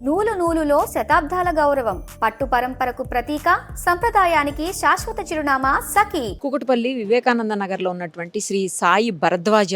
నూలు నూలులో శతాబ్దాల గౌరవం, పట్టు పరంపరకు ప్రతీక, సంప్రదాయానికి శాశ్వత చిరునామా సఖీ. కూకట్పల్లి వివేకానంద నగర్లో ఉన్నటువంటి శ్రీ సాయి భరద్వాజ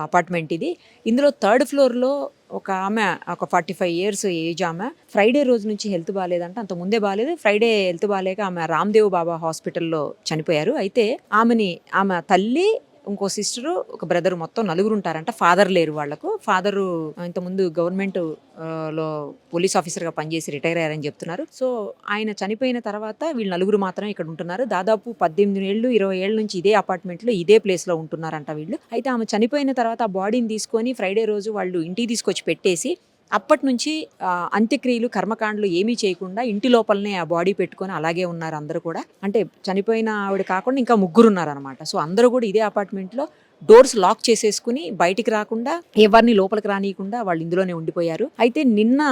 అపార్ట్మెంట్ ఇది. ఇందులో థర్డ్ ఫ్లోర్లో ఒక ఆమె, ఒక 45 years ఏజ్ ఆమె, ఫ్రైడే రోజు నుంచి హెల్త్ బాగాలేదంట. అంత ముందే బాగాలేదు, ఫ్రైడే హెల్త్ బాగాలేక ఆమె రామ్దేవ్ బాబా హాస్పిటల్లో చనిపోయారు. అయితే ఆమె తల్లి, ఇంకో సిస్టరు, ఒక బ్రదర్, మొత్తం 4 ఉంటారంట. ఫాదర్ లేరు వాళ్ళకు. ఫాదరు ఇంతకుముందు గవర్నమెంట్ లో పోలీస్ ఆఫీసర్గా పనిచేసి రిటైర్ అయ్యారని చెప్తున్నారు. సో ఆయన చనిపోయిన తర్వాత వీళ్ళు 4 మాత్రమే ఇక్కడ ఉంటున్నారు. దాదాపు 18 ఏళ్ళు 20 ఏళ్ళ నుంచి ఇదే అపార్ట్మెంట్లో ఇదే ప్లేస్లో ఉంటున్నారంట వీళ్ళు. అయితే ఆమె చనిపోయిన తర్వాత ఆ బాడీని తీసుకొని ఫ్రైడే రోజు వాళ్ళు ఇంటికి తీసుకొచ్చి పెట్టేసి అప్పటి నుంచి అంత్యక్రియలు, కర్మకాండలు ఏమీ చేయకుండా ఇంటి లోపలనే ఆ బాడీ పెట్టుకొని అలాగే ఉన్నారు అందరూ కూడా. అంటే చనిపోయిన ఆవిడ కాకుండా ఇంకా 3 ఉన్నారనమాట. సో అందరూ కూడా ఇదే అపార్ట్మెంట్లో డోర్స్ లాక్ చేసేసుకుని బయటికి రాకుండా, ఎవరిని లోపలికి రానియకుండా వాళ్ళు ఇందులోనే ఉండిపోయారు. అయితే నిన్న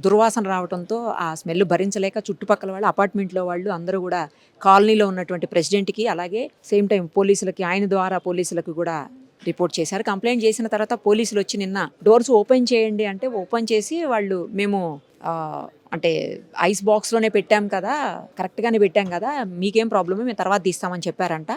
దుర్వాసన రావడంతో ఆ స్మెల్ భరించలేక చుట్టుపక్కల వాళ్ళు, అపార్ట్మెంట్లో వాళ్ళు అందరూ కూడా కాలనీలో ఉన్నటువంటి ప్రెసిడెంట్కి, అలాగే సేమ్ టైం పోలీసులకి, ఆయన ద్వారా పోలీసులకు కూడా రిపోర్ట్ చేశారు. కంప్లైంట్ చేసిన తర్వాత పోలీసులు వచ్చి నిన్న డోర్స్ ఓపెన్ చేయండి అంటే ఓపెన్ చేసి వాళ్ళు, మేము అంటే ఐస్ బాక్స్లోనే పెట్టాం కదా, కరెక్ట్గానే పెట్టాం కదా, మీకేం ప్రాబ్లమే, మేము తర్వాత తీస్తామని చెప్పారంట.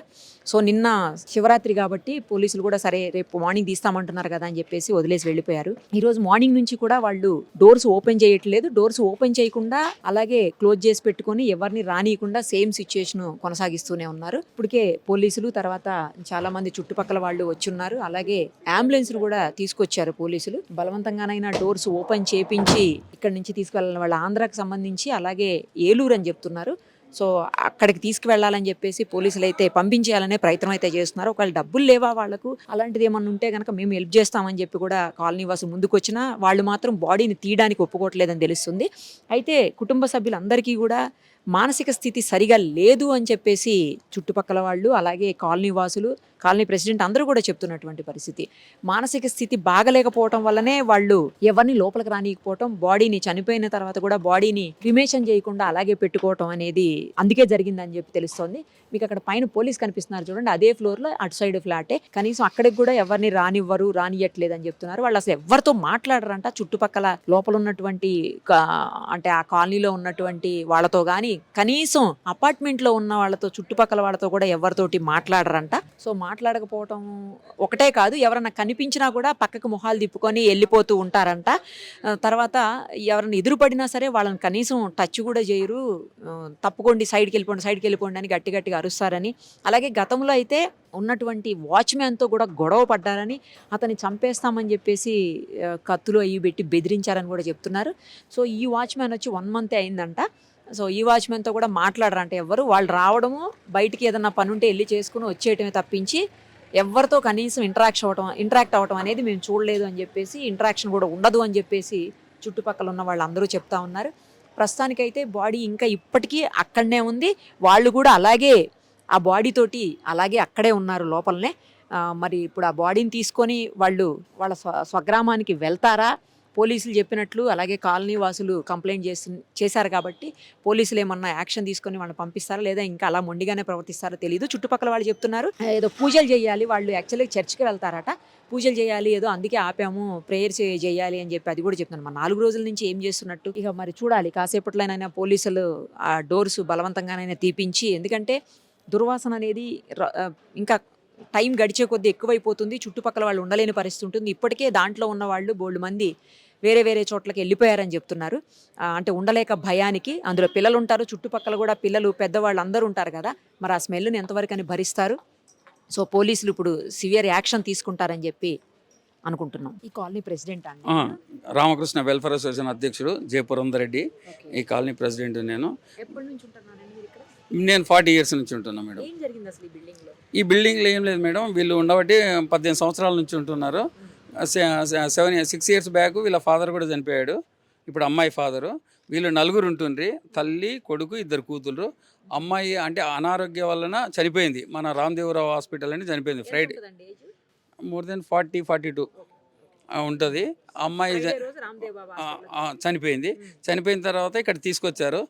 సో నిన్న శివరాత్రి కాబట్టి పోలీసులు కూడా సరే రేపు మార్నింగ్ తీస్తామంటున్నారు కదా అని చెప్పేసి వదిలేసి వెళ్ళిపోయారు. ఈరోజు మార్నింగ్ నుంచి కూడా వాళ్ళు డోర్స్ ఓపెన్ చేయట్లేదు. డోర్స్ ఓపెన్ చేయకుండా అలాగే క్లోజ్ చేసి పెట్టుకొని ఎవరిని రానియకుండా సేమ్ సిచ్యుయేషన్ కొనసాగిస్తూనే ఉన్నారు. ఇప్పటికే పోలీసులు, తర్వాత చాలా మంది చుట్టుపక్కల వాళ్ళు వచ్చి ఉన్నారు. అలాగే అంబులెన్స్ కూడా తీసుకొచ్చారు పోలీసులు. బలవంతంగానైనా డోర్స్ ఓపెన్ చేపించి ఇక్కడి నుంచి తీసుకెళ్ళాలని వాళ్ళ ఆంధ్రాకి సంబంధించి, అలాగే ఏలూరు అని చెప్తున్నారు. సో అక్కడికి తీసుకువెళ్ళాలని చెప్పేసి పోలీసులు అయితే పంపించేయాలనే ప్రయత్నం అయితే చేస్తున్నారు. ఒకవేళ డబ్బులు లేవా వాళ్ళకు, అలాంటిది ఏమన్నా ఉంటే కనుక మేము హెల్ప్ చేస్తామని చెప్పి కూడా కాలనీ వాసు ముందుకు వచ్చినా వాళ్ళు మాత్రం బాడీని తీయడానికి ఒప్పుకోవట్లేదని తెలుస్తుంది. అయితే కుటుంబ సభ్యులందరికీ కూడా మానసిక స్థితి సరిగా లేదు అని చెప్పేసి చుట్టుపక్కల వాళ్ళు, అలాగే కాలనీ వాసులు, కాలనీ ప్రెసిడెంట్ అందరూ కూడా చెప్తున్నటువంటి పరిస్థితి. మానసిక స్థితి బాగలేకపోవటం వల్లనే వాళ్ళు ఎవరిని లోపలికి రానియకపోవటం, బాడీని చనిపోయిన తర్వాత కూడా బాడీని క్రిమేషన్ చేయకుండా అలాగే పెట్టుకోవటం అనేది అందుకే జరిగిందని చెప్పి తెలుస్తోంది. మీకు అక్కడ పైన పోలీస్ కనిపిస్తున్నారు చూడండి, అదే ఫ్లోర్లో అటు సైడ్ ఫ్లాటే. కనీసం అక్కడికి కూడా ఎవరిని రానియట్లేదు అని చెప్తున్నారు. వాళ్ళు అసలు ఎవరితో మాట్లాడరంట. చుట్టుపక్కల లోపల ఉన్నటువంటి అంటే ఆ కాలనీలో ఉన్నటువంటి వాళ్ళతో కానీ, కనీసం అపార్ట్మెంట్లో ఉన్న వాళ్ళతో, చుట్టుపక్కల వాళ్ళతో కూడా ఎవరితోటి మాట్లాడరంట. సో మాట్లాడకపోవటం ఒకటే కాదు, ఎవరన్నా కనిపించినా కూడా పక్కకు మొహాలు తిప్పుకొని వెళ్ళిపోతూ ఉంటారంట. తర్వాత ఎవరైనా ఎదురుపడినా సరే వాళ్ళని కనీసం టచ్ కూడా చేయరు. తప్పుకోండి, సైడ్కి వెళ్ళిపోండి అని గట్టిగా అరుస్తారని. అలాగే గతంలో అయితే ఉన్నటువంటి వాచ్మ్యాన్తో కూడా గొడవ పడ్డారని, అతన్ని చంపేస్తామని చెప్పేసి కత్తులు అవి పెట్టి బెదిరించారని కూడా చెప్తున్నారు. సో ఈ వాచ్మ్యాన్ వచ్చి 1 month అయిందంట. సో ఈ వాచ్మెన్తో కూడా మాట్లాడరంటే ఎవరు, వాళ్ళు రావడము, బయటికి ఏదన్నా పని ఉంటే వెళ్ళి చేసుకుని వచ్చేయటమే తప్పించి ఎవరితో కనీసం ఇంటరాక్ట్ అవ్వటం అనేది మేము చూడలేదు అని చెప్పేసి, ఇంటరాక్షన్ కూడా ఉండదు అని చెప్పేసి చుట్టుపక్కల ఉన్న వాళ్ళు అందరూ చెప్తా ఉన్నారు. ప్రస్తుతానికైతే బాడీ ఇంకా ఇప్పటికీ అక్కడనే ఉంది. వాళ్ళు కూడా అలాగే ఆ బాడీ తోటి అలాగే అక్కడే ఉన్నారు లోపలనే. మరి ఇప్పుడు ఆ బాడీని తీసుకొని వాళ్ళు వాళ్ళ స్వగ్రామానికి వెళ్తారా? పోలీసులు చెప్పినట్లు, అలాగే కాలనీ వాసులు కంప్లైంట్ చేశారు కాబట్టి పోలీసులు ఏమన్నా యాక్షన్ తీసుకొని వాళ్ళని పంపిస్తారా, లేదా ఇంకా అలా మొండిగానే ప్రవర్తిస్తారో తెలియదు. చుట్టుపక్కల వాళ్ళు చెప్తున్నారు ఏదో పూజలు చేయాలి, వాళ్ళు యాక్చువల్లీ చర్చ్కి వెళ్తారట, పూజలు చేయాలి, ఏదో అందుకే ఆపాము, ప్రేయర్స్ చేయాలి అని చెప్పి అది కూడా చెప్తున్నారు. మరి 4 రోజుల నుంచి ఏం చేస్తున్నట్టు ఇక మరి చూడాలి. కాసేపట్లోనైనా పోలీసులు ఆ డోర్స్ బలవంతంగానైనా తీపించి, ఎందుకంటే దుర్వాసన అనేది ఇంకా టైం గడిచే కొద్దీ ఎక్కువైపోతుంది. చుట్టుపక్కల వాళ్ళు ఉండలేని పరిస్థితి ఉంటుంది. ఇప్పటికే దాంట్లో ఉన్న వాళ్ళు బోల్డ్ మంది వేరే చోట్లకి వెళ్ళిపోయారని చెప్తున్నారు. అంటే ఉండలేక భయానికి. అందులో పిల్లలు ఉంటారు, చుట్టుపక్కల కూడా పిల్లలు, పెద్దవాళ్ళు అందరూ ఉంటారు కదా. మరి ఆ స్మెల్ని ఎంతవరకు అని భరిస్తారు? సో పోలీసులు ఇప్పుడు సివియర్ యాక్షన్ తీసుకుంటారని చెప్పి అనుకుంటున్నాం. ఈ కాలనీ ప్రెసిడెంట్ అండి రామకృష్ణ వెల్ఫేర్ అసోసియేషన్ అధ్యక్షుడు జయపురందరెడ్డి. ఈ కాలనీ ప్రెసిడెంట్ నేను. ఎప్పటి నుంచి ఉంటున్నానండి ఇక్కడ? నేను 40 years నుంచి ఉంటున్నాను మేడం. ఏం జరిగింది అసలు ఈ బిల్డింగ్లో? ఈ బిల్డింగ్లో ఏం లేదు మేడం, వీళ్ళు ఉండబట్టి 18 సంవత్సరాల నుంచి ఉంటున్నారు. 6 years బ్యాక్ వీళ్ళ ఫాదర్ కూడా చనిపోయాడు. ఇప్పుడు అమ్మాయి ఫాదరు. వీళ్ళు 4 ఉంటుండ్రి, తల్లి, కొడుకు, 2 కూతుళ్ళు. అమ్మాయి అంటే అనారోగ్యం వలన చనిపోయింది. మన రామ్దేవరావు హాస్పిటల్ అని చనిపోయింది ఫ్రైడే. మోర్ దెన్ 40-42 ఉంటుంది. అమ్మాయి చనిపోయింది. చనిపోయిన తర్వాత ఇక్కడ తీసుకొచ్చారు.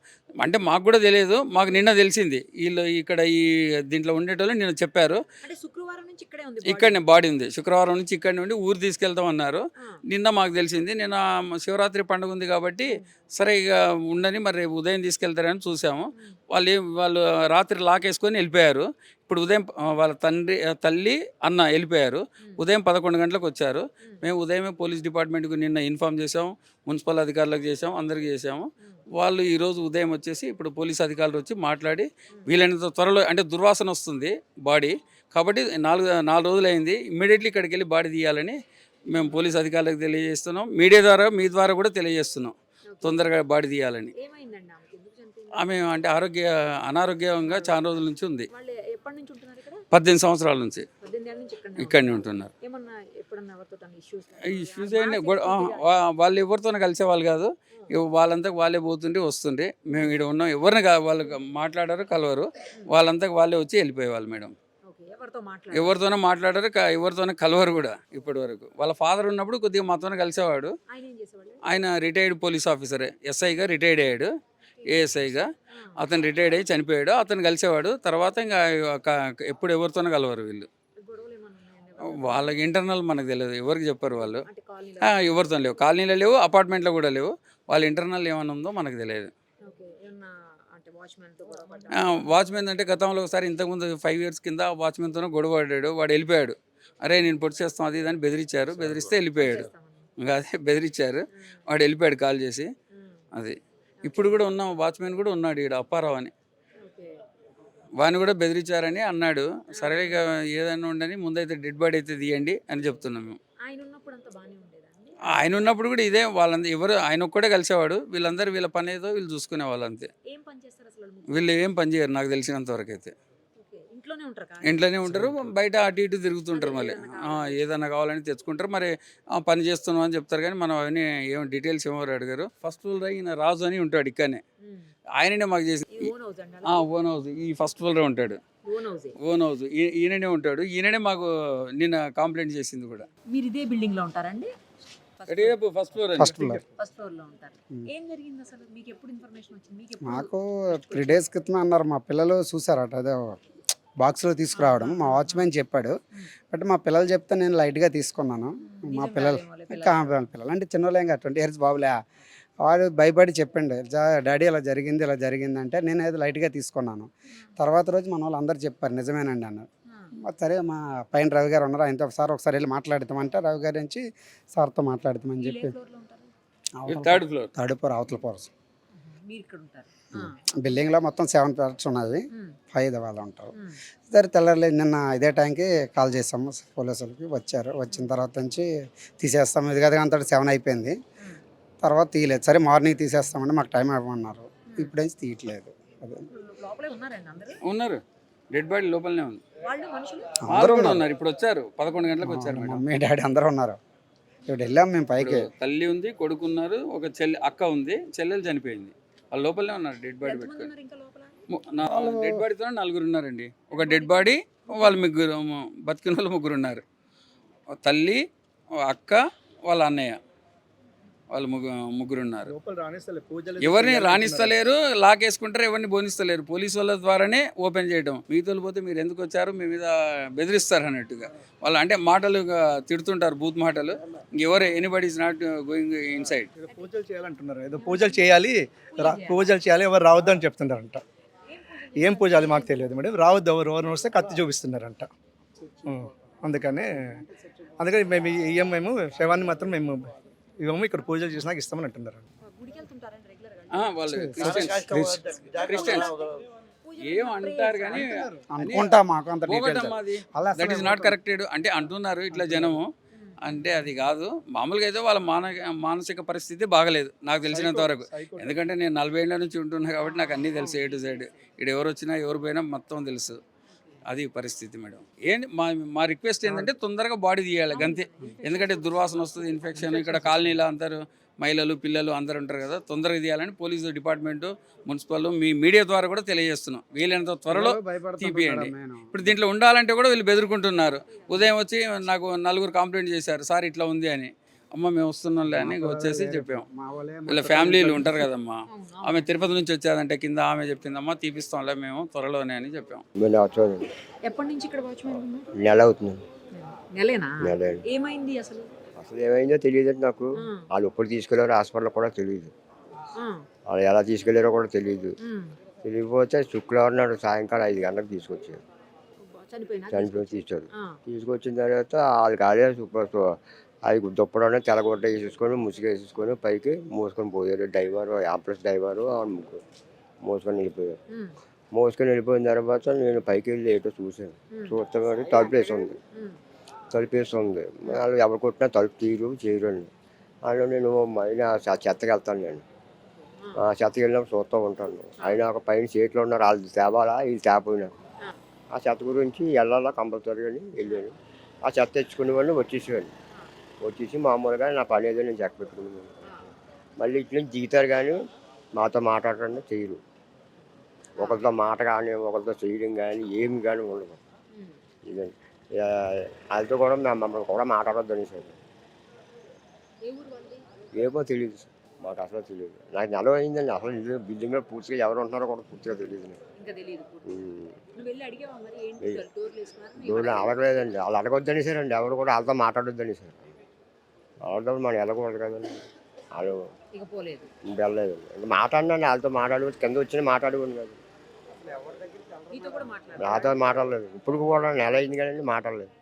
అంటే మాకు కూడా తెలియదు, మాకు నిన్న తెలిసింది. వీళ్ళు ఇక్కడ ఈ దీంట్లో ఉండేటోళ్ళు నిన్న చెప్పారు. శుక్రవారం నుంచి ఇక్కడే ఉంది ఇక్కడనే బాడీ ఉంది. శుక్రవారం నుంచి ఇక్కడ నుండి ఊరు తీసుకెళ్తాం అన్నారు. నిన్న మాకు తెలిసింది. నిన్న శివరాత్రి పండుగ ఉంది కాబట్టి సరే ఇక ఉండని మరి రేపు ఉదయం తీసుకెళ్తారని చూసాము. వాళ్ళు రాత్రి లాక్ వేసుకొని వెళ్ళిపోయారు. ఇప్పుడు ఉదయం వాళ్ళ తల్లి అన్న వెళ్ళిపోయారు. ఉదయం 11 గంటలకు వచ్చారు. మేము ఉదయమే పోలీస్ డిపార్ట్మెంట్కి నిన్న ఇన్ఫామ్ చేసాము, మున్సిపల్ అధికారులకు చేసాము, అందరికీ చేసాము. వాళ్ళు ఈరోజు ఉదయం వచ్చేసి ఇప్పుడు పోలీస్ అధికారులు వచ్చి మాట్లాడి వీలైనంత త్వరలో, అంటే దుర్వాసన వస్తుంది బాడీ కాబట్టి 4 రోజులు అయింది, ఇమ్మీడియట్లీ ఇక్కడికి వెళ్ళి బాడీ తీయాలని మేము పోలీస్ అధికారులకు తెలియజేస్తున్నాం. మీడియా ద్వారా మీ ద్వారా కూడా తెలియజేస్తున్నాం తొందరగా బాడీ తీయాలని. ఏమైందండి ఆమెకి? ఎందుకు చనిపోయింది? ఆమె అంటే అనారోగ్యంగా చాలా రోజుల నుంచి ఉంది. వాళ్ళు ఎప్పటి నుంచి ఉంటున్నారు ఇక్కడ? 18 సంవత్సరాల నుంచి 18 ఏళ్ళ నుంచి ఇక్కడనే ఉంటున్నారు. ఏమన్నా ఎప్పుడన్నా ఎవరితో ఇష్యూస్? ఈ ఇష్యూస్ ఏంటి, వాళ్ళు ఎవరితోనే కలిసేవాళ్ళు కాదు. వాళ్ళంతా వాళ్ళే పోతుంటే వస్తుండే. మేము ఇక్కడ ఉన్నాం, ఎవరిని వాళ్ళు మాట్లాడారు కలవరు. వాళ్ళంతా వాళ్ళే వచ్చి వెళ్ళిపోయేవాళ్ళు మేడం. ఎవరితోనో మాట్లాడారు, ఎవరితోనే కలవరు కూడా ఇప్పటి వరకు. వాళ్ళ ఫాదర్ ఉన్నప్పుడు కొద్దిగా మాతోనే కలిసేవాడు. ఆయన రిటైర్డ్ పోలీస్ ఆఫీసరే, ఎస్ఐగా రిటైర్డ్ అయ్యాడు, ఏఎస్ఐగా. అతను రిటైర్డ్ అయ్యి చనిపోయాడు. అతను కలిసేవాడు. తర్వాత ఇంకా ఎప్పుడు ఎవరితోనో కలవరు వీళ్ళు. వాళ్ళకి ఇంటర్నల్ మనకు తెలియదు, ఎవరికి చెప్పారు వాళ్ళు. ఎవరితో లేవు, కాలనీలో లేవు, అపార్ట్మెంట్లో కూడా లేవు. వాళ్ళ ఇంటర్నల్ ఏమైనా ఉందో మనకు తెలియదు. వాచ్మెన్ అంటే గతంలో ఒకసారి ఇంతకుముందు 5 years కింద వాచ్మెన్తోనే గొడవ పడ్డాడు. వాడు వెళ్ళిపోయాడు. అరే నేను పొడి చేస్తాం అది ఇదని బెదిరించారు. బెదిరిస్తే వెళ్ళిపోయాడు. ఇంకా అదే బెదిరించారు, వాడు వెళ్ళిపోయాడు కాల్ చేసి. అది ఇప్పుడు కూడా ఉన్నాం, వాచ్మెన్ కూడా ఉన్నాడు ఇక్కడ, అప్పారావు అని. వాడిని కూడా బెదిరించారని అన్నాడు. సరే ఇక ఏదైనా ఉండని ముందైతే డెడ్ బాడీ అయితే తీయండి అని చెప్తున్నాం మేము. ఆయన ఉన్నప్పుడు కూడా ఇదే వాళ్ళంతా ఎవరు, ఆయన ఒక్కడే కలిసేవాడు. వీళ్ళందరూ వీళ్ళ పని ఏదో వీళ్ళు చూసుకునే వాళ్ళు అంతే. వీళ్ళు ఏం పని చేయరు నాకు తెలిసినంత వరకు అయితే. ఇంట్లోనే ఉంటారు, బయట అటు ఇటు తిరుగుతుంటారు. మళ్ళీ ఏదైనా కావాలని తెచ్చుకుంటారు. మరి పని చేస్తున్నాం అని చెప్తారు కానీ మనం అవన్నీ ఏం డీటెయిల్స్ ఏమో అడిగారు. ఫస్ట్ ఫ్లోర్ ఈయన రాజు అని ఉంటాడు ఇక్కడనే, ఆయననే మాకు చేసి ఓన్ హౌస్ ఈ ఫస్ట్ ఫ్లోర్ ఉంటాడు. ఓన్ హౌస్ ఈయననే ఉంటాడు. ఈయననే మాకు నిన్న కంప్లైంట్ చేసింది కూడా. మీరు ఇదే బిల్డింగ్ లో ఉంటారండి? ఫస్ట్ ఫ్లోర్ లో ఉంటారు. ఏం జరిగింది అసలు? మీకు ఎప్పుడు ఇన్ఫర్మేషన్ వచ్చింది? మాకు 3 days క్రితం అన్నారు, మా పిల్లలు చూసారట అదే బాక్స్లో తీసుకురావడం. మా వాచ్మెన్ చెప్పాడు, బట్ మా పిల్లలు చెప్తే నేను లైట్గా తీసుకున్నాను. మా పిల్లలు అంటే చిన్నోళ్ళేం కాదు, 20 years బాబులే. వాడు భయపడి చెప్పిండు, డాడీ ఇలా జరిగింది అంటే నేను ఏదో లైట్గా తీసుకున్నాను. తర్వాత రోజు మన వాళ్ళు అందరు చెప్పారు నిజమేనండి అన్నారు. సరే మా పైన రవి గారు ఉన్నారు, ఆయనతో ఒకసారి వెళ్ళి మాట్లాడతామంటే రవి గారి నుంచి సార్తో మాట్లాడతామని చెప్పి థర్డ్ ఫ్లోర్ అవతల పోరస్ బిల్డింగ్లో మొత్తం 7 flats ఉన్నాయి, 5 వాళ్ళు ఉంటారు. సరే తెల్లారి నిన్న ఇదే టైంకి కాల్ చేసాము పోలీసులకి, వచ్చారు. వచ్చిన తర్వాత నుంచి తీసేస్తాము, ఇది కదా అంతటి 7 అయిపోయింది. తర్వాత తీయలేదు. సరే మార్నింగ్ తీసేస్తామంటే మాకు టైం ఇవ్వమన్నారు. ఇప్పుడేం తీయట్లేదు. అదే ఉన్నారు, డెడ్ బాడీ లోపలనే ఉంది. అందరూ ఉన్నారు. ఇప్పుడు వచ్చారు 11 గంటలకు వచ్చారు. మమ్మీ డాడీ అందరూ ఉన్నారు. ఇప్పుడు వెళ్ళాము మేము పైకి. తల్లి ఉంది, కొడుకున్నారు, ఒక అక్క ఉంది, చెల్లెలు చనిపోయింది. వాళ్ళు లోపలనే ఉన్నారు డెడ్ బాడీ పెట్టుకొని. డెడ్ బాడీతో 4 ఉన్నారండి. ఒక డెడ్ బాడీ, వాళ్ళు ముగ్గురు బతికిన వాళ్ళు 3 ఉన్నారు. తల్లి, అక్క, వాళ్ళ అన్నయ్య, వాళ్ళు ముగ్గురు ఉన్నారు. ఎవరిని రాణిస్తలేరు, లాక్ వేసుకుంటారు, ఎవరిని బోనిస్తలేరు. పోలీసు వాళ్ళ ద్వారానే ఓపెన్ చేయడం. మీతో పోతే మీరు ఎందుకు వచ్చారు, మీ మీద బెదిరిస్తారు అన్నట్టుగా వాళ్ళు, అంటే మాటలు తిడుతుంటారు, బూత్ మాటలు. ఎవరు anybody is not going inside. పూజలు చేయాలంటున్నారు, ఏదో పూజలు చేయాలి, ఎవరు రావద్దు అని చెప్తున్నారంట. ఏం పూజలు మాకు తెలియదు మేడం. రావద్దు, ఎవరు వస్తే కత్తి చూపిస్తున్నారంట. అందుకని మేము మేము శవాన్ని మాత్రం మేము ఇవ్వము, ఇక్కడ పూజలు చేసినాక ఇస్తామని అంటున్నారు. వాళ్ళు క్రిస్టియన్స్ ఏం అంటారు కానీ దట్ ఈస్ నాట్ కరెక్టెడ్ అంటే అంటున్నారు ఇట్లా జనము. అంటే అది కాదు, మామూలుగా అయితే వాళ్ళ మానసిక పరిస్థితి బాగలేదు నాకు తెలిసినంత వరకు. ఎందుకంటే నేను 40 ఏళ్ళ నుంచి ఉంటున్నా కాబట్టి నాకు అన్నీ తెలుసు, A to Z. ఇక్కడ ఎవరు వచ్చినా ఎవరు పోయినా మొత్తం తెలుసు. అది పరిస్థితి మేడం. ఏంటి మా రిక్వెస్ట్ ఏంటంటే తొందరగా బాడీ తీయాలి అంతే. ఎందుకంటే దుర్వాసన వస్తుంది, ఇన్ఫెక్షన్. ఇక్కడ కాలనీలో అందరూ మహిళలు పిల్లలు అందరూ ఉంటారు కదా, తొందరగా తీయాలని పోలీసు డిపార్ట్మెంటు, మున్సిపల్, మీ మీడియా ద్వారా కూడా తెలియజేస్తున్నాం. వీలైనంత త్వరలో తీపియండి. ఇప్పుడు దీంట్లో ఉండాలంటే కూడా వీళ్ళు బెదురుకుంటున్నారు. ఉదయం వచ్చి నాకు 4 కంప్లైంట్ చేశారు, సార్ ఇట్లా ఉంది అని. అమ్మ మేము వస్తున్నాంలే అని వచ్చేసి చెప్పాము. మా వాళ్ళే వీళ్ళ ఫ్యామిలీలు ఉంటారు కదమ్మా, ఆమె తిరుపతి నుంచి వచ్చేదంటే కింద ఆమె చెప్పిందమ్మా తీపిస్తాంలే మేము త్వరలోనే అని చెప్పాము. మళ్ళీ వచ్చాను ఎప్పటి నుంచి ఇక్కడ వాచ్మెన్ ఉన్నారు? నెల అవుతుంది. నెలేనా? నెల ఏమైంది అసలు? అసలు ఏమైందో తెలియదు నాకు. ఆ. వాళ్ళు ఎప్పుడు తీసుకెళ్లారో హాస్పిటల్ కూడా తెలియదు. ఆ, వాళ్ళు ఎలా తీసుకెళ్లారో కూడా తెలియదు. ఉమ్. తెలియకపోతే శుక్రవారం నాడు సాయంకాలం 5 గంటలకు తీసుకొచ్చారు. చనిపోయినా? చనిపోయి తీసుకోరు. ఆ, తీసుకొచ్చిన తర్వాత వాళ్ళు కాదే అది దుప్పడనే తెల్లగొడ్డ వేసేసుకొని ముసుగు వేసేసుకొని పైకి మోసుకొని పోయారు. డ్రైవరు యాంప్లస్ డ్రైవరు ముగ్గురు మోసుకొని వెళ్ళిపోయారు. ఉమ్, మోసుకొని వెళ్ళిపోయిన తర్వాత నేను పైకి వెళ్ళి ఏటో చూశాను. చూస్తే మరి తలుపు వేసి ఉంది. ఉమ్, తలుపు వేసి ఉంది. వాళ్ళు ఎవరు కొట్టినా తలుపు చేయరు అండి. అందులో నేను అయినా చెత్తకి వెళ్తాను. నేను ఆ చెత్తకి వెళ్ళినప్పుడు చూస్తూ ఉంటాను. అయినా ఒక పైన సీట్లు ఉన్నారు, వాళ్ళు తేవాలా ఇది తేపోయినా ఆ చెత్త గురించి వెళ్ళాలా కంపల్సరీగా అని వెళ్ళాను. ఆ చెత్త తెచ్చుకునేవాడిని వచ్చేసేవాడిని. వచ్చేసి మామూలుగా నా పని ఏదో నేను చెక్క పెట్టుకున్నాను. మళ్ళీ ఇట్లా దిగుతారు కానీ మాతో మాట్లాడటం చేయరు. ఒకరితో మాట కానీ ఒకరితో చేయడం కానీ ఏమి కానీ ఉండదు. ఉమ్. ఇదండి వాళ్ళతో కూడా మమ్మల్ని కూడా మాట్లాడొద్దని సార్. ఏ ఊరు వాళ్ళది? ఏమో తెలియదు సార్, మాకు అసలు తెలియదు. నాకు నెల అయిందండి. అసలు ఇల్లు బిల్డింగ్లో పూర్తిగా ఎవరు ఉంటున్నారో కూడా పూర్తిగా తెలియదు నాకు. ఇంకా తెలియదు. ఉమ్. నువ్వు వెళ్ళి అడిగావా మరి ఏంటి డోర్లు వేసుకున్నారు? దూరం అడగలేదండి. వాళ్ళు అడగొద్దని సార్ అండి. ఎవరు కూడా వాళ్ళతో మాట్లాడొద్దని సార్. వాళ్ళతో మనం వెళ్ళకూడదు కదండి. వాళ్ళు ఇక పోలేదు. వెళ్ళలేదండి. ఇంకా మాట్లాడినండి వాళ్ళతో మాట్లాడి కింద వచ్చి మాట్లాడేవాడిని కాదు. నీతో కూడా మాట్లాడారు? నాతో మాట్లాడలేదు. ఇప్పుడు కూడా నెల అయింది కదండి మాట్లాడలేదు.